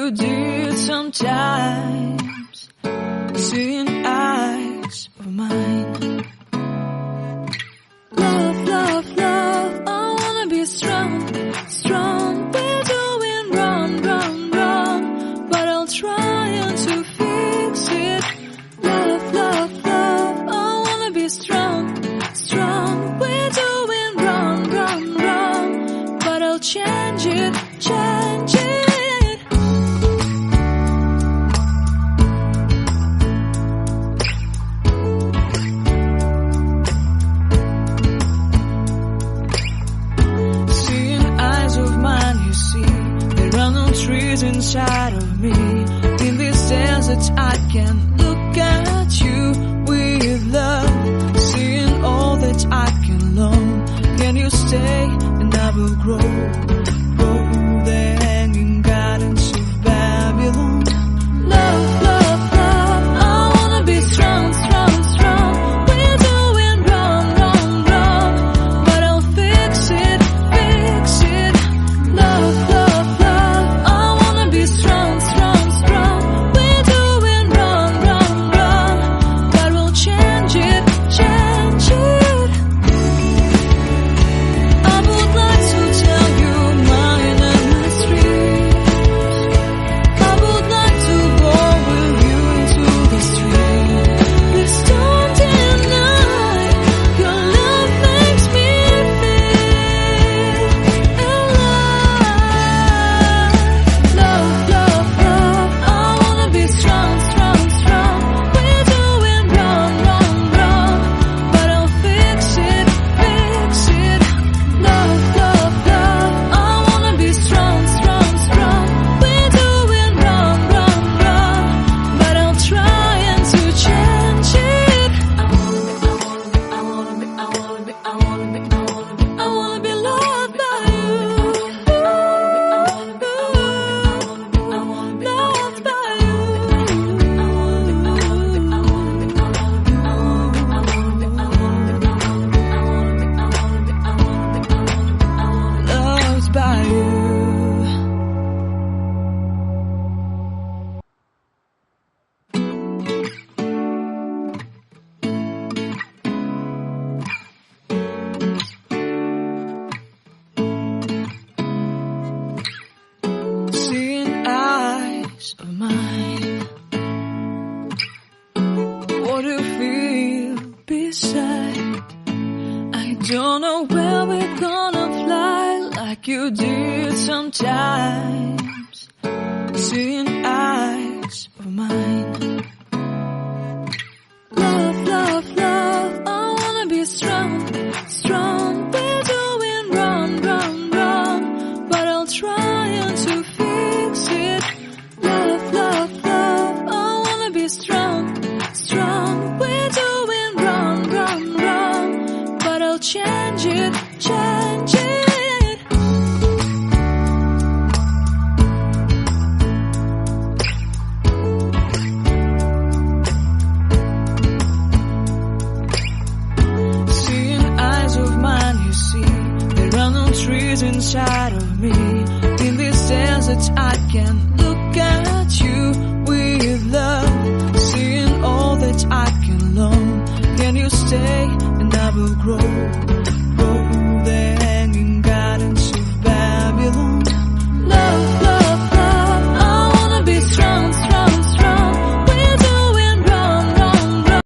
you did sometimes, seeing eyes of mine. Love, love, love, I wanna be strong, strong. We're doing wrong, wrong, wrong, but I'll try to fix it. Love, love, love, I wanna be strong, strong. We're doing wrong, wrong, wrong, but I'll change it, change it. Trees inside of me. In this desert I can look at you with love, seeing all that I can long. Can you stay and I will grow the hanging gardens of Babylon. Love, love, love, I wanna be strong, strong, strong. We're doing wrong, wrong, wrong, but I'll fix it, fix it. Love, love, strong, strong, strong. We're doing wrong, wrong, wrong, but we'll change it, change it. I would like to tell you my street. I would like to go with you into the street. Please don't deny your love makes me feel alive. Love, love, love, I wanna be strong, strong, strong. We're doing wrong, wrong, wrong, but I'll fix it, fix it. Love, love, love, I wanna be strong, strong, strong. We're doing wrong, wrong, wrong, but I'll try to change it. I wanna be loved by you. Loved by you. Loved by you. Seeing eyes of mine. What do you feel beside? I don't know where we're gonna fly like you did sometimes. Seeing eyes of mine. Love, love, love, I wanna be strong, strong. We're doing wrong, wrong, wrong, but I'll try to fix it. Love, love, love, I wanna be strong, strong. We're doing wrong, wrong, wrong, but I'll change it, change it. Seeing eyes of mine, you see, there are no trees inside of me. In this desert I can look at you with love, seeing all that I can long. Can you stay and I will grow